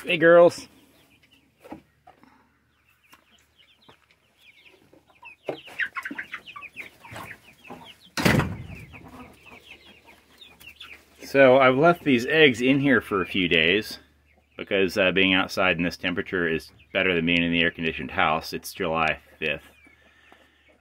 Hey, girls. So I've left these eggs in here for a few days because being outside in this temperature is better than being in the air-conditioned house. It's July 5th.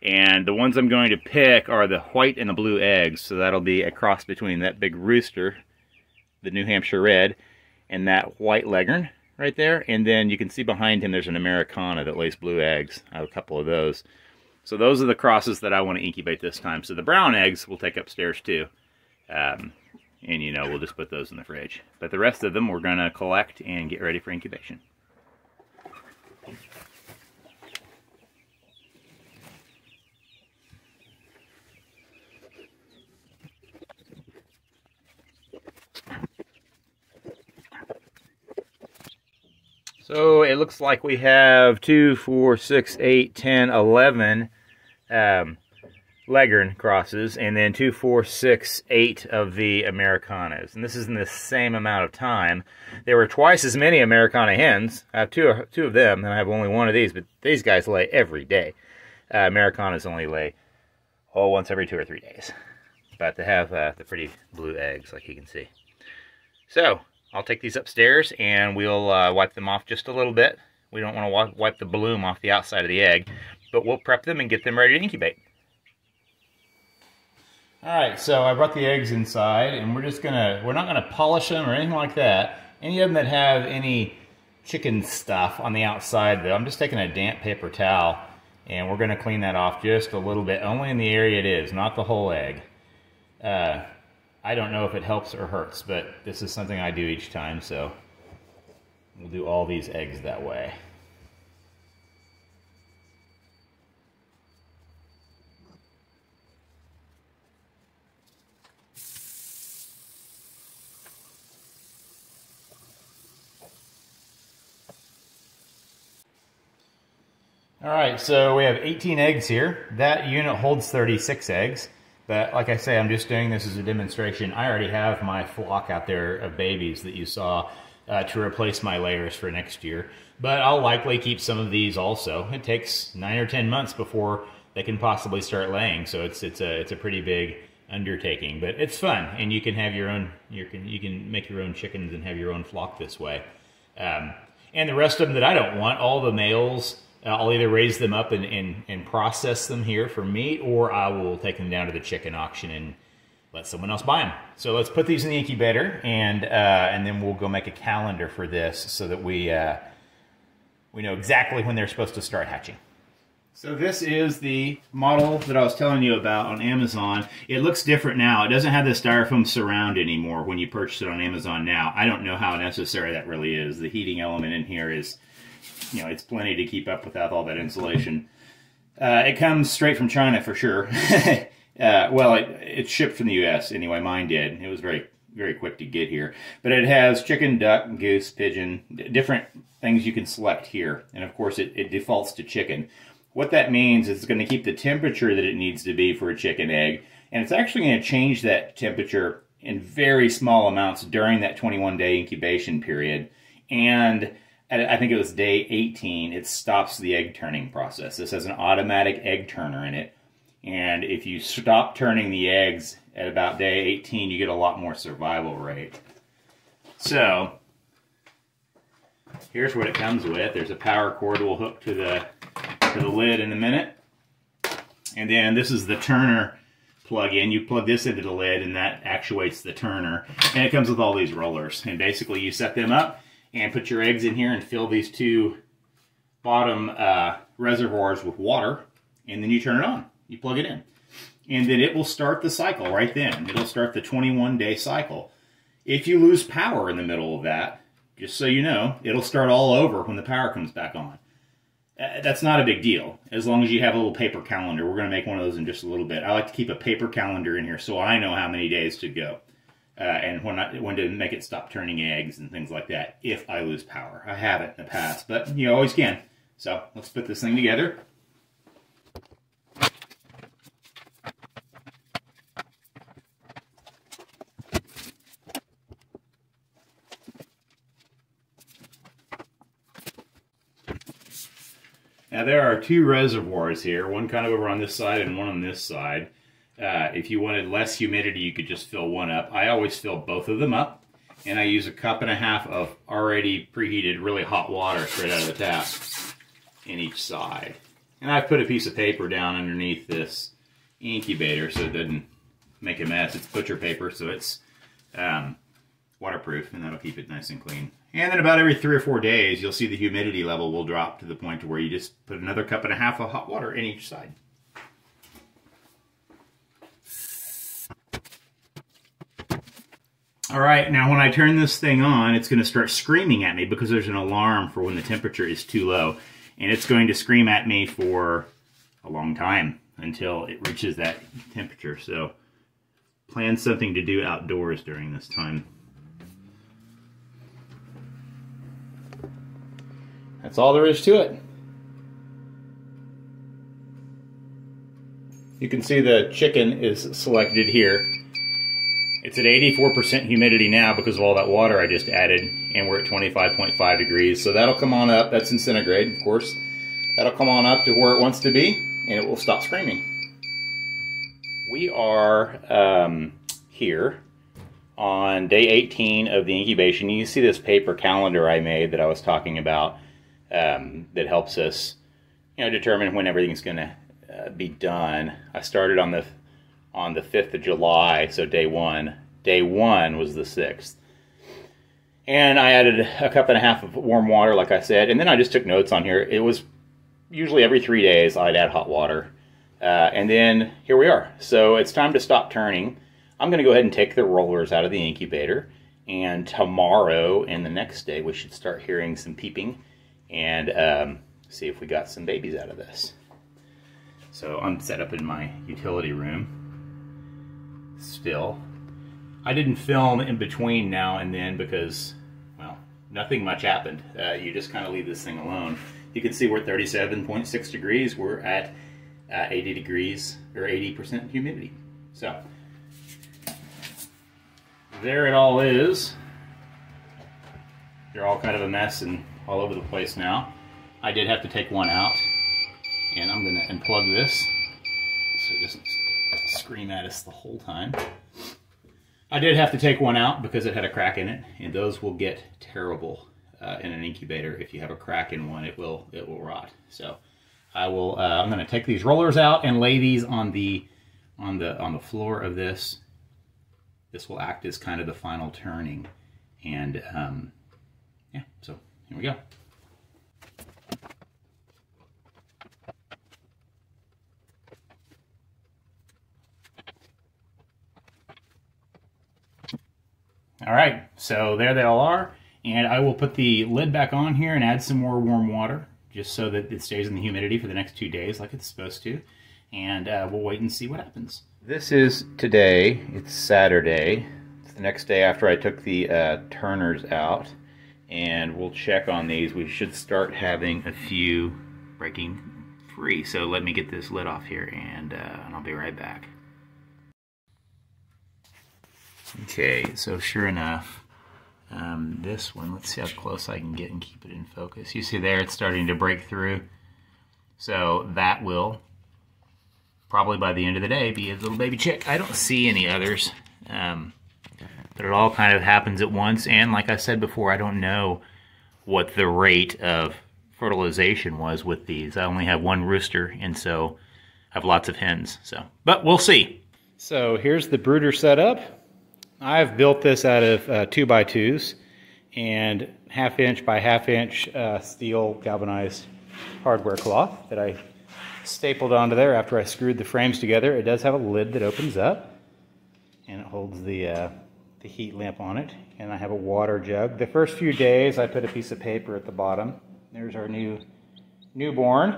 And the ones I'm going to pick are the white and the blue eggs. So that'll be a cross between that big rooster, the New Hampshire red, and that white leghorn right there. And then you can see behind him there's an Americana that lays blue eggs. I have a couple of those. So those are the crosses that I want to incubate this time. So the brown eggs we'll take upstairs too. And, you know, we'll just put those in the fridge. But the rest of them we're going to collect and get ready for incubation. So it looks like we have 2, 4, 6, 8, 10, 11 leghorn crosses, and then 2, 4, 6, 8 of the Americanas. And this is in the same amount of time. There were twice as many Americana hens. I have two of them, and I have only one of these, but these guys lay every day. Americanas only lay, once every 2 or 3 days. But they have the pretty blue eggs, like you can see. So I'll take these upstairs, and we'll wipe them off just a little bit. We don't want to wipe the bloom off the outside of the egg, but we'll prep them and get them ready to incubate. Alright, so I brought the eggs inside, and we're not gonna polish them or anything like that. Any of them that have any chicken stuff on the outside, though, I'm just taking a damp paper towel, and we're gonna clean that off just a little bit, only in the area it is, not the whole egg. I don't know if it helps or hurts, but this is something I do each time, so we'll do all these eggs that way. Alright, so we have 18 eggs here. That unit holds 36 eggs. But like I say, I'm just doing this as a demonstration. I already have my flock out there of babies that you saw to replace my layers for next year. But I'll likely keep some of these also. It takes 9 or 10 months before they can possibly start laying, so it's a pretty big undertaking. But it's fun, and you can have your own. You can make your own chickens and have your own flock this way. And the rest of them that I don't want, all the males, I'll either raise them up and process them here for meat, or I will take them down to the chicken auction and let someone else buy them. So let's put these in the incubator, and then we'll go make a calendar for this so that we know exactly when they're supposed to start hatching. So this is the model that I was telling you about on Amazon. It looks different now. It doesn't have the styrofoam surround anymore when you purchase it on Amazon now. I don't know how necessary that really is. The heating element in here is, you know, it's plenty to keep up without all that insulation. It comes straight from China for sure. Well, it's shipped from the U.S. anyway. Mine did. It was very, very quick to get here. But it has chicken, duck, goose, pigeon, different things you can select here. And of course, it defaults to chicken. What that means is it's going to keep the temperature that it needs to be for a chicken egg. And it's actually going to change that temperature in very small amounts during that 21-day incubation period. And I think it was day 18, it stops the egg turning process. This has an automatic egg turner in it. And if you stop turning the eggs at about day 18, you get a lot more survival rate. So here's what it comes with. There's a power cord we'll hook to the lid in a minute. And then this is the turner plug-in. You plug this into the lid, and that actuates the turner. And it comes with all these rollers. And basically you set them up and put your eggs in here and fill these two bottom reservoirs with water, and then you turn it on. You plug it in. And then it will start the cycle right then. It'll start the 21-day cycle. If you lose power in the middle of that, just so you know, it'll start all over when the power comes back on. That's not a big deal, as long as you have a little paper calendar. We're going to make one of those in just a little bit. I like to keep a paper calendar in here so I know how many days to go. And when to make it stop turning eggs and things like that if I lose power. I haven't in the past, but you always can. So let's put this thing together. Now there are two reservoirs here, one kind of over on this side and one on this side. If you wanted less humidity, you could just fill one up. I always fill both of them up, and I use 1.5 cups of already preheated, really hot water straight out of the tap in each side. And I've put a piece of paper down underneath this incubator so it doesn't make a mess. It's butcher paper, so it's waterproof, and that'll keep it nice and clean. And then about every 3 or 4 days, you'll see the humidity level will drop to the point to where you just put another 1.5 cups of hot water in each side. All right, now when I turn this thing on, it's going to start screaming at me because there's an alarm for when the temperature is too low. And it's going to scream at me for a long time until it reaches that temperature. So plan something to do outdoors during this time. That's all there is to it. You can see the chicken is selected here. It's at 84% humidity now because of all that water I just added, and we're at 25.5 degrees. So that'll come on up. That's centigrade, of course. That'll come on up to where it wants to be, and it will stop screaming. We are here on day 18 of the incubation. You see this paper calendar I made that I was talking about that helps us, determine when everything's going to be done. I started on the 5th of July, so day one. Day one was the 6th. And I added 1.5 cups of warm water, like I said, and then I just took notes on here. It was usually every 3 days I'd add hot water. And then here we are. So it's time to stop turning. I'm going to go ahead and take the rollers out of the incubator, and tomorrow and the next day we should start hearing some peeping and see if we got some babies out of this. So I'm set up in my utility room still. I didn't film in between now and then because, well, nothing much happened. You just kind of leave this thing alone. You can see we're at 37.6 degrees. We're at 80 degrees, or 80% humidity. So there it all is. They're all kind of a mess and all over the place now. I did have to take one out, and I'm going to unplug this so it doesn't scream at us the whole time. I did have to take one out because it had a crack in it, and those will get terrible in an incubator. If you have a crack in one, it will rot. So I'm going to take these rollers out and lay these on the floor of this. This will act as kind of the final turning, and yeah. So here we go. All right, so there they all are, and I will put the lid back on here and add some more warm water just so that it stays in the humidity for the next 2 days like it's supposed to, and we'll wait and see what happens. This is today. It's Saturday. It's the next day after I took the turners out, and we'll check on these. We should start having a few breaking free. So let me get this lid off here, and I'll be right back. Okay, so sure enough, this one, let's see how close I can get and keep it in focus. You see there, it's starting to break through. So that will, probably by the end of the day, be a little baby chick. I don't see any others, but it all kind of happens at once. And like I said before, I don't know what the rate of fertilization was with these. I only have one rooster, and so I have lots of hens. So, but we'll see. So here's the brooder setup. I've built this out of 2x2s and 1/2 inch by 1/2 inch steel galvanized hardware cloth that I stapled onto there after I screwed the frames together. It does have a lid that opens up, and it holds the heat lamp on it. And I have a water jug. The first few days I put a piece of paper at the bottom. There's our newborn.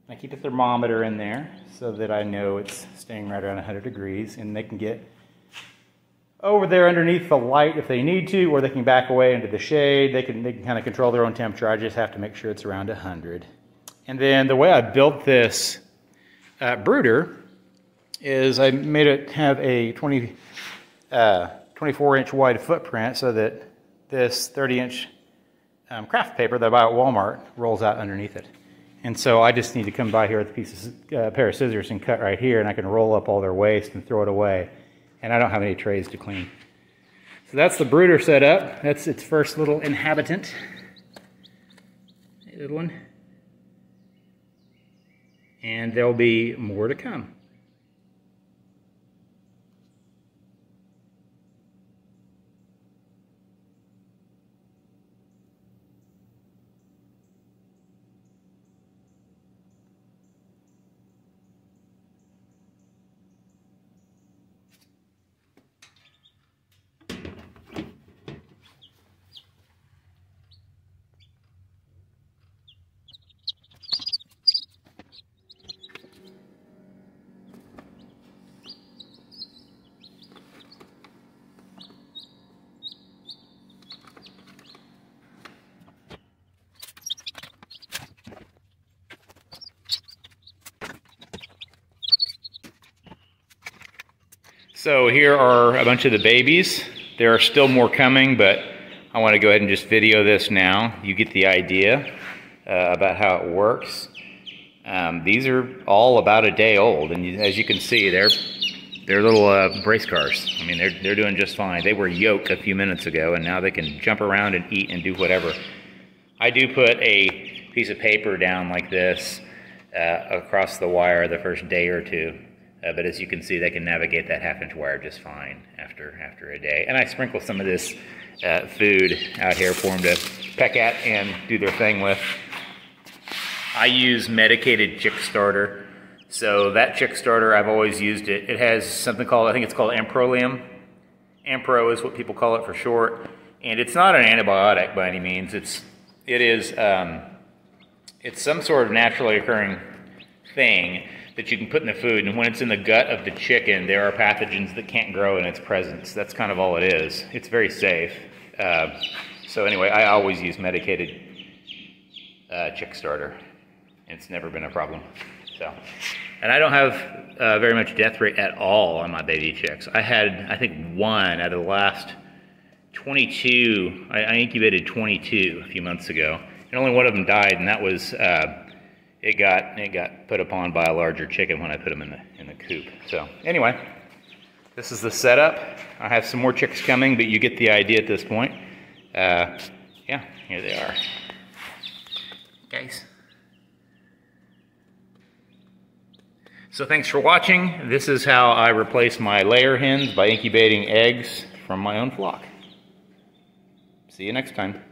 I keep a thermometer in there so that I know it's staying right around 100 degrees, and they can get over there underneath the light if they need to, or they can back away into the shade. They can kind of control their own temperature. I just have to make sure it's around 100. And then the way I built this brooder is I made it have a 24-inch wide footprint so that this 30-inch craft paper that I buy at Walmart rolls out underneath it. And so I just need to come by here with a pair of scissors and cut right here, and I can roll up all their waste and throw it away. And I don't have any trays to clean. So that's the brooder setup. That's its first little inhabitant. A little one. And there'll be more to come. So here are a bunch of the babies. There are still more coming, but I want to go ahead and just video this now. You get the idea about how it works. These are all about a day old, and as you can see, they're little brace cars. I mean, they're doing just fine. They were yoked a few minutes ago, and now they can jump around and eat and do whatever. I do put a piece of paper down like this across the wire the first day or two. But as you can see, they can navigate that half-inch wire just fine after a day. And I sprinkle some of this food out here for them to peck at and do their thing with. I use Medicated chick starter. So that chick starter, I've always used it. It has something called, I think it's called Amprolium. Ampro is what people call it for short. And it's not an antibiotic by any means. It's some sort of naturally occurring thing that you can put in the food, and when it's in the gut of the chicken, there are pathogens that can't grow in its presence. That's kind of all it is. It's very safe. So anyway, I always use Medicated chick starter. It's never been a problem. So, and I don't have very much death rate at all on my baby chicks. I had, I think, one out of the last 22. I incubated 22 a few months ago, and only one of them died, and that was it got put upon by a larger chicken when I put them in the coop. So anyway, this is the setup. I have some more chicks coming, but you get the idea at this point. Yeah, here they are, guys. So thanks for watching. This is how I replace my layer hens by incubating eggs from my own flock. See you next time.